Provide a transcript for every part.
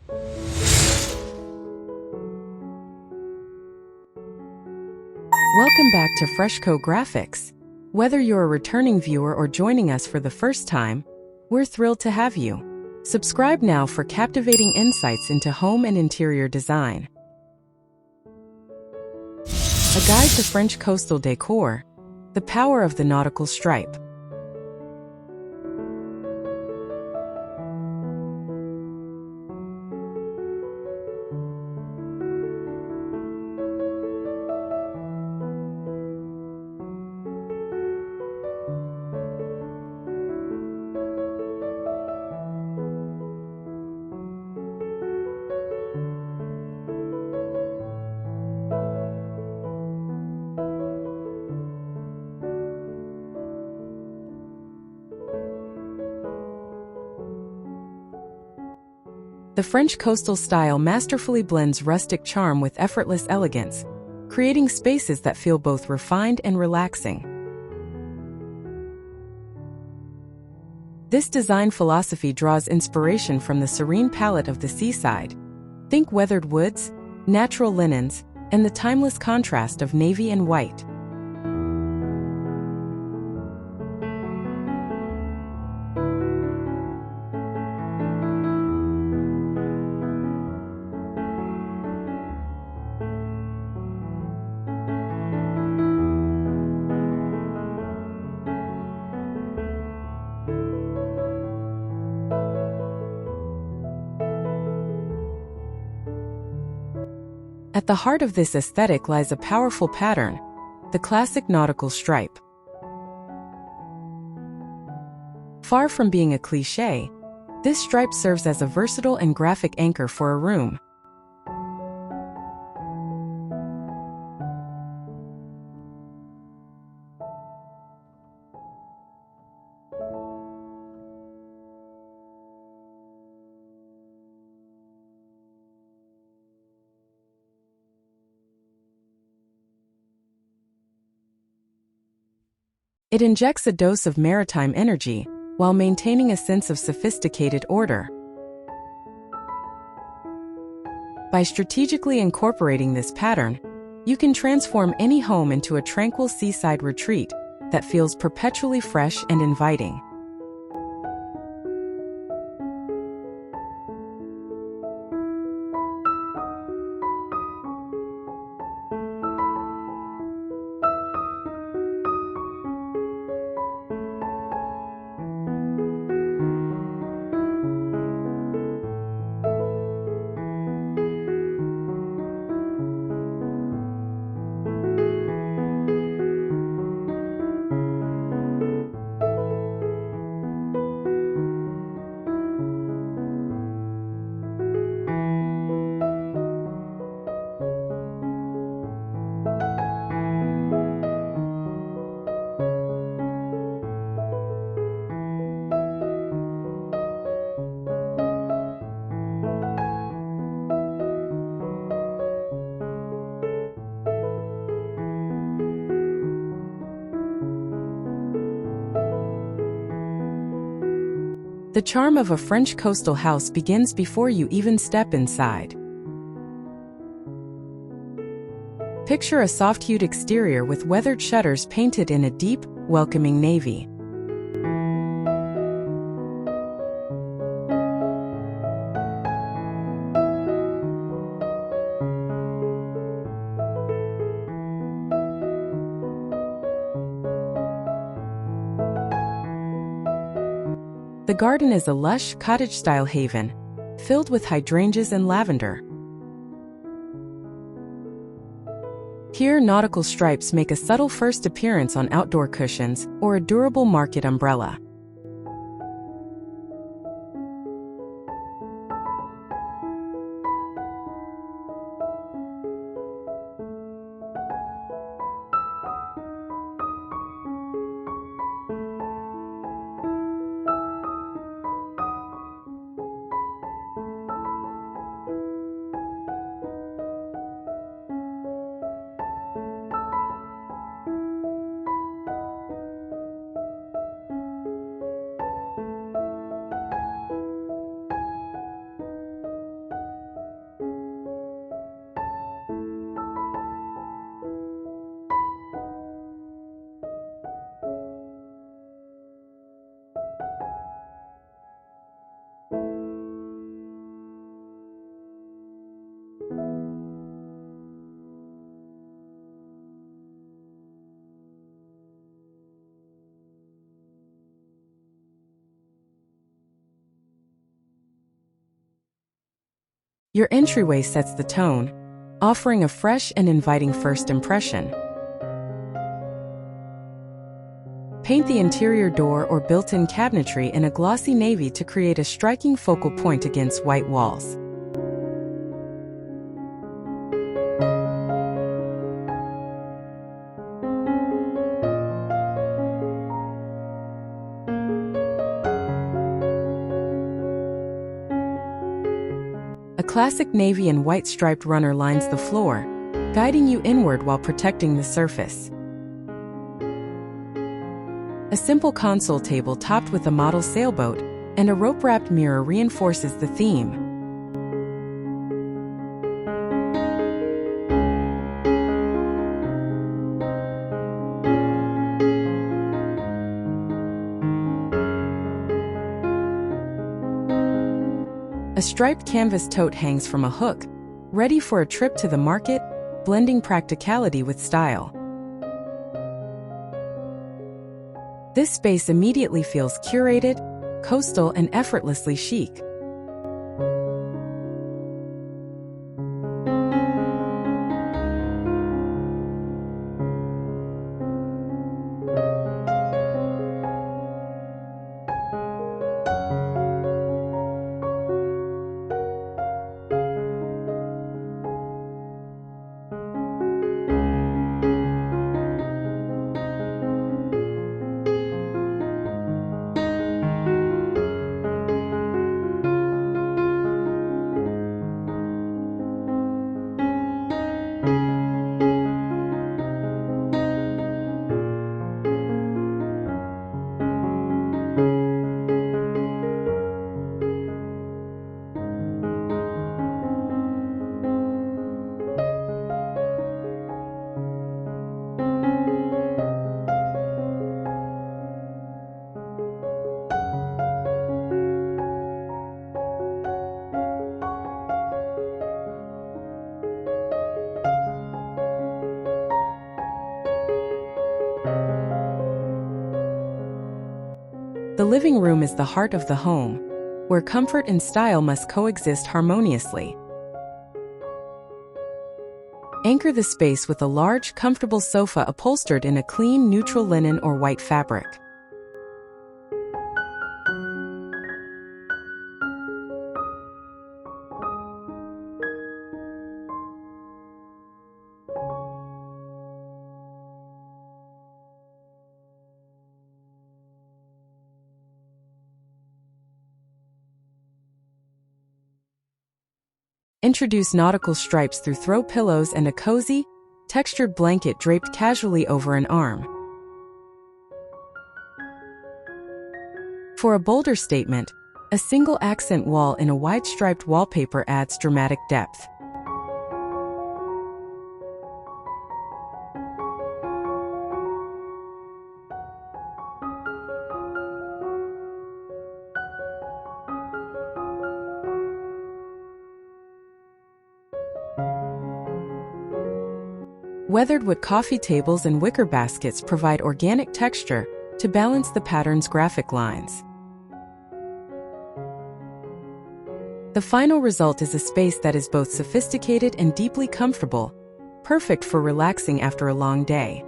Welcome back to Freshco Graphics. Whether you're a returning viewer or joining us for the first time, we're thrilled to have you. Subscribe now for captivating insights into home and interior design. A guide to French coastal decor, the power of the nautical stripe. The French coastal style masterfully blends rustic charm with effortless elegance, creating spaces that feel both refined and relaxing. This design philosophy draws inspiration from the serene palette of the seaside. Think weathered woods, natural linens, and the timeless contrast of navy and white. At the heart of this aesthetic lies a powerful pattern, the classic nautical stripe. Far from being a cliché, this stripe serves as a versatile and graphic anchor for a room. It injects a dose of maritime energy while maintaining a sense of sophisticated order. By strategically incorporating this pattern, you can transform any home into a tranquil seaside retreat that feels perpetually fresh and inviting. The charm of a French coastal house begins before you even step inside. Picture a soft-hued exterior with weathered shutters painted in a deep, welcoming navy. The garden is a lush, cottage-style haven, filled with hydrangeas and lavender. Here, nautical stripes make a subtle first appearance on outdoor cushions or a durable market umbrella. Your entryway sets the tone, offering a fresh and inviting first impression. Paint the interior door or built-in cabinetry in a glossy navy to create a striking focal point against white walls. A classic navy and white striped runner lines the floor, guiding you inward while protecting the surface. A simple console table topped with a model sailboat and a rope-wrapped mirror reinforces the theme. A striped canvas tote hangs from a hook, ready for a trip to the market, blending practicality with style. This space immediately feels curated, coastal, and effortlessly chic. The living room is the heart of the home, where comfort and style must coexist harmoniously. Anchor the space with a large, comfortable sofa upholstered in a clean, neutral linen or white fabric. Introduce nautical stripes through throw pillows and a cozy, textured blanket draped casually over an arm. For a bolder statement, a single accent wall in a wide striped wallpaper adds dramatic depth. Weathered wood coffee tables and wicker baskets provide organic texture to balance the pattern's graphic lines. The final result is a space that is both sophisticated and deeply comfortable, perfect for relaxing after a long day.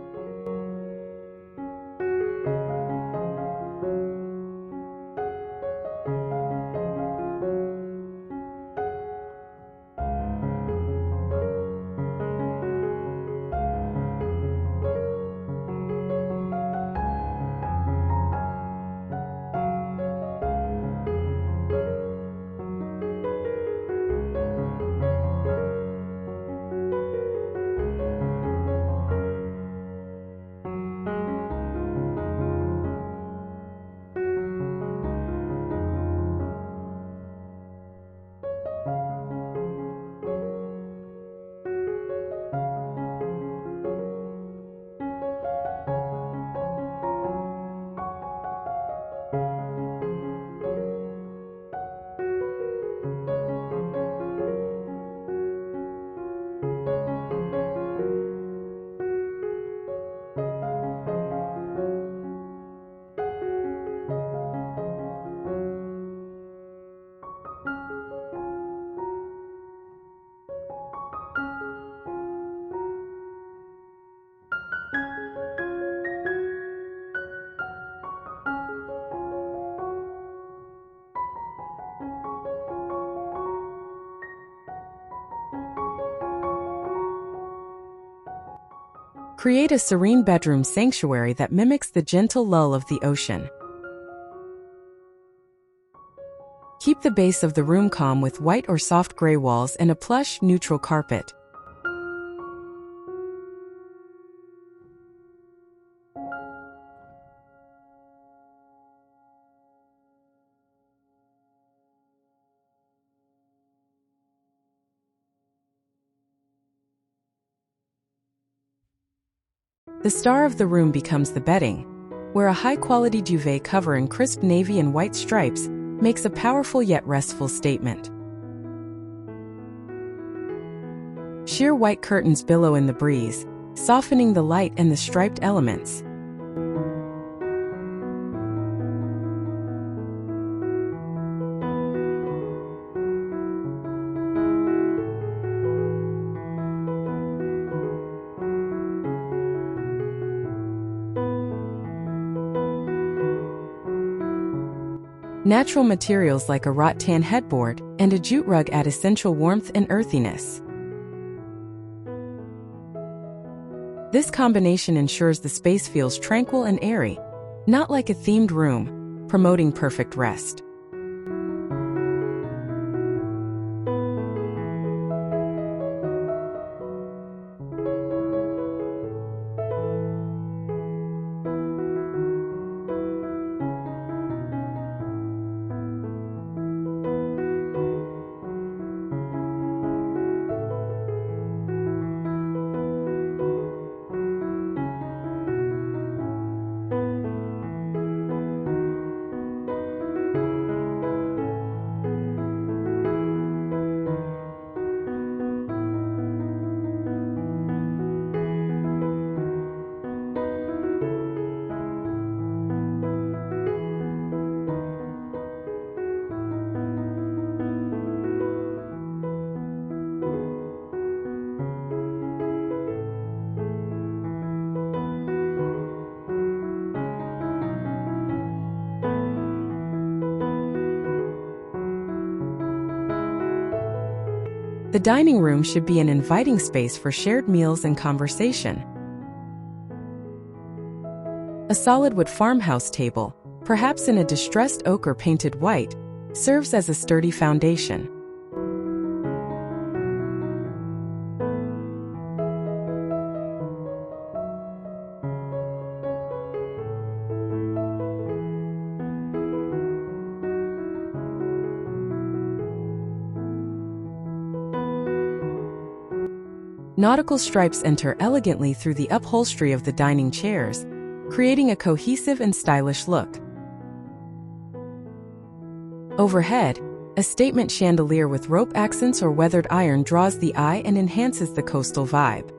Create a serene bedroom sanctuary that mimics the gentle lull of the ocean. Keep the base of the room calm with white or soft gray walls and a plush, neutral carpet. The star of the room becomes the bedding, where a high-quality duvet cover in crisp navy and white stripes makes a powerful yet restful statement. Sheer white curtains billow in the breeze, softening the light and the striped elements. Natural materials like a rattan headboard and a jute rug add essential warmth and earthiness. This combination ensures the space feels tranquil and airy, not like a themed room, promoting perfect rest. The dining room should be an inviting space for shared meals and conversation. A solid wood farmhouse table, perhaps in a distressed oak or painted white, serves as a sturdy foundation. Nautical stripes enter elegantly through the upholstery of the dining chairs, creating a cohesive and stylish look. Overhead, a statement chandelier with rope accents or weathered iron draws the eye and enhances the coastal vibe.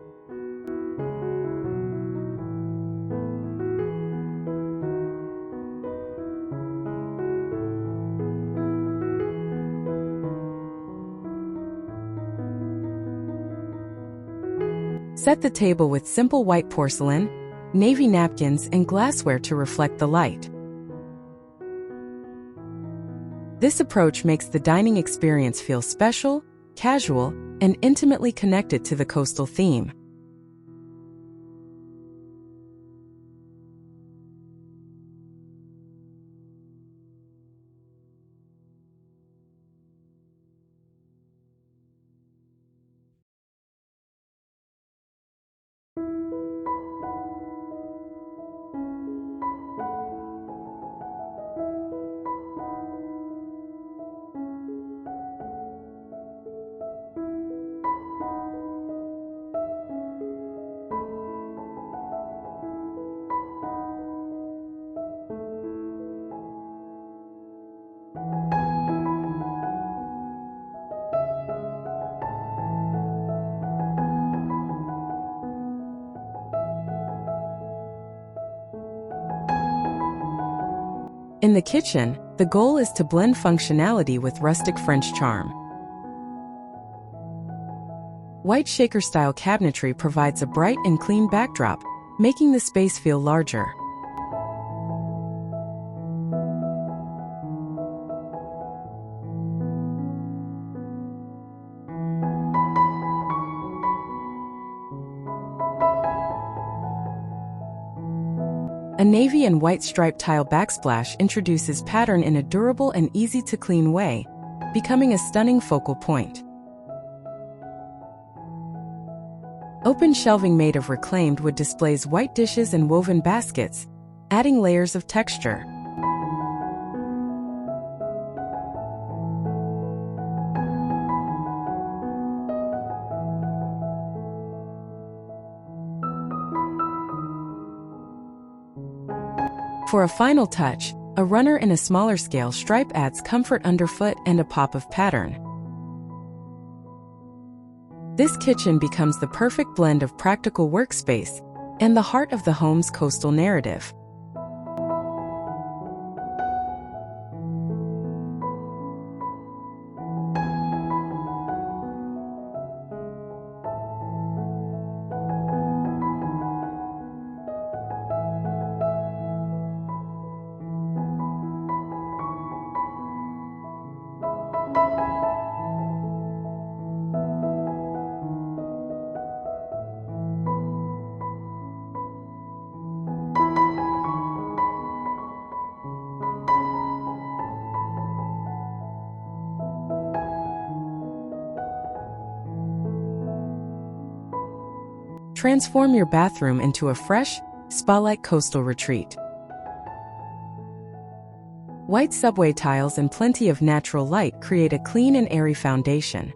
Set the table with simple white porcelain, navy napkins, and glassware to reflect the light. This approach makes the dining experience feel special, casual, and intimately connected to the coastal theme. In the kitchen, the goal is to blend functionality with rustic French charm. White shaker-style cabinetry provides a bright and clean backdrop, making the space feel larger. navy and white striped tile backsplash introduces pattern in a durable and easy-to-clean way, becoming a stunning focal point. Open shelving made of reclaimed wood displays white dishes and woven baskets, adding layers of texture. For a final touch, a runner in a smaller scale stripe adds comfort underfoot and a pop of pattern. This kitchen becomes the perfect blend of practical workspace and the heart of the home's coastal narrative. Transform your bathroom into a fresh, spa-like coastal retreat. White subway tiles and plenty of natural light create a clean and airy foundation.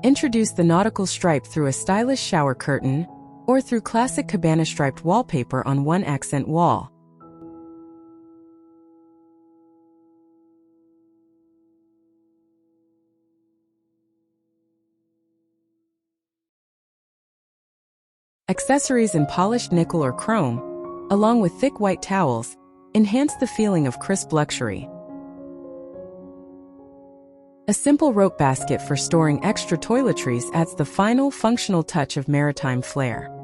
Introduce the Nautical Stripe through a stylish shower curtain, or through classic cabana striped wallpaper on one accent wall. Accessories in polished nickel or chrome, along with thick white towels, enhance the feeling of crisp luxury. A simple rope basket for storing extra toiletries adds the final functional touch of maritime flair.